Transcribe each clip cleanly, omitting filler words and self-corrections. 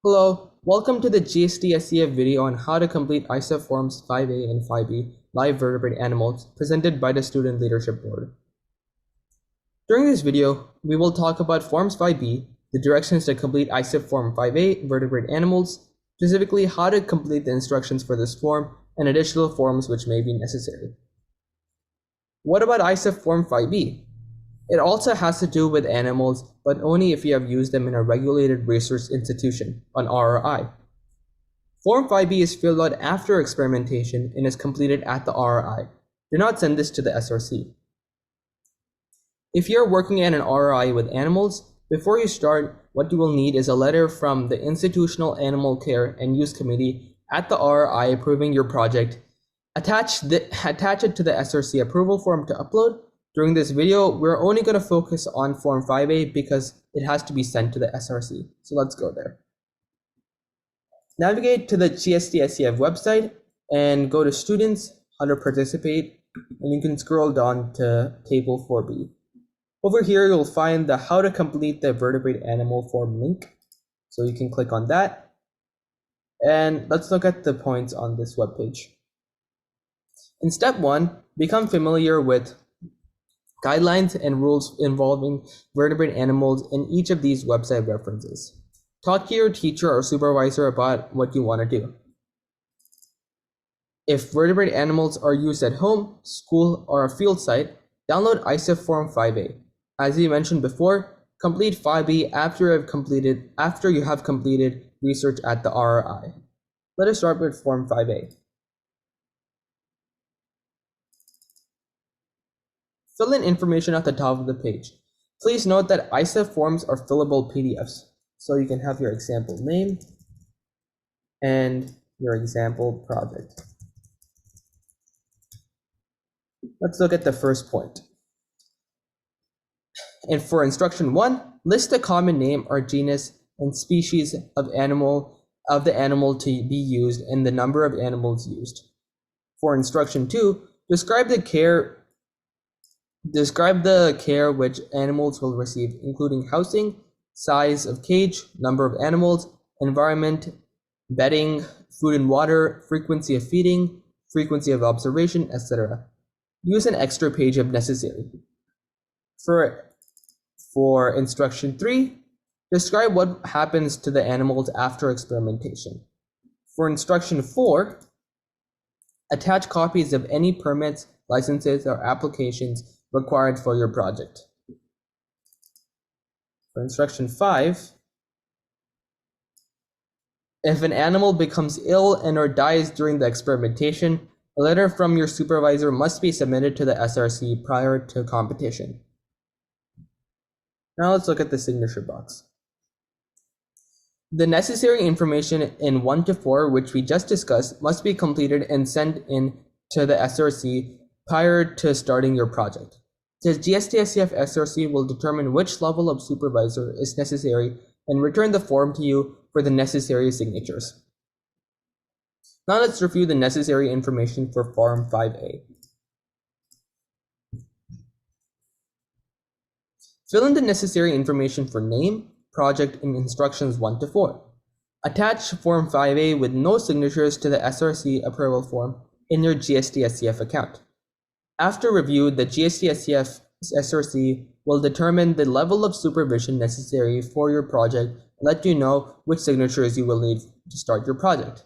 Hello, welcome to the GST-SCF video on how to complete ISEF Forms 5A and 5B live vertebrate animals presented by the Student Leadership Board. During this video, we will talk about Forms 5B, the directions to complete ISEF Form 5A vertebrate animals, specifically how to complete the instructions for this form and additional forms which may be necessary. What about ISEF Form 5B? It also has to do with animals, but only if you have used them in a regulated research institution, an RRI. Form 5B is filled out after experimentation and is completed at the RRI. Do not send this to the SRC. If you're working at an RRI with animals, before you start, what you will need is a letter from the Institutional Animal Care and Use Committee at the RRI approving your project. Attach it to the SRC approval form to upload. During this video, we're only going to focus on Form 5A because it has to be sent to the SRC. So let's go there. Navigate to the GST-SCF website and go to Students, how to participate, and you can scroll down to Table 4B. Over here, you'll find the How to Complete the Vertebrate Animal Form link. So you can click on that. And let's look at the points on this webpage. In step 1, become familiar with guidelines and rules involving vertebrate animals in each of these website references. Talk to your teacher or supervisor about what you want to do. If vertebrate animals are used at home, school, or a field site, download ISEF Form 5A. As we mentioned before, complete 5B after you have completed research at the RRI. Let us start with Form 5A. Fill in information at the top of the page. Please note that ISEF forms are fillable PDFs, so you can have your example name and your example project. Let's look at the first point. And for instruction 1, list the common name or genus and species of the animal to be used and the number of animals used. For instruction 2, describe the care which animals will receive, including housing, size of cage, number of animals, environment, bedding, food and water, frequency of feeding, frequency of observation, etc. Use an extra page if necessary. For instruction 3, describe what happens to the animals after experimentation. For instruction 4, attach copies of any permits, licenses, or applications required for your project. For instruction 5, if an animal becomes ill and or dies during the experimentation, a letter from your supervisor must be submitted to the SRC prior to competition. Now let's look at the signature box. The necessary information in 1 to 4, which we just discussed, must be completed and sent in to the SRC prior to starting your project. The GST-SCF SRC will determine which level of supervisor is necessary and return the form to you for the necessary signatures. Now let's review the necessary information for Form 5A. Fill in the necessary information for name, project, and instructions 1 to 4. Attach Form 5A with no signatures to the SRC approval form in your GST-SCF account. After review, the GST-SCF SRC will determine the level of supervision necessary for your project and let you know which signatures you will need to start your project.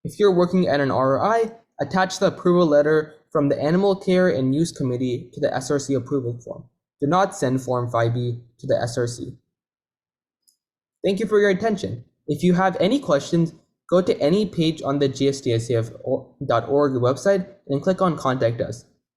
If you're working at an RRI, attach the approval letter from the Animal Care and Use Committee to the SRC approval form. Do not send Form 5B to the SRC. Thank you for your attention. If you have any questions, go to any page on the GSTSCF.org website and click on Contact Us.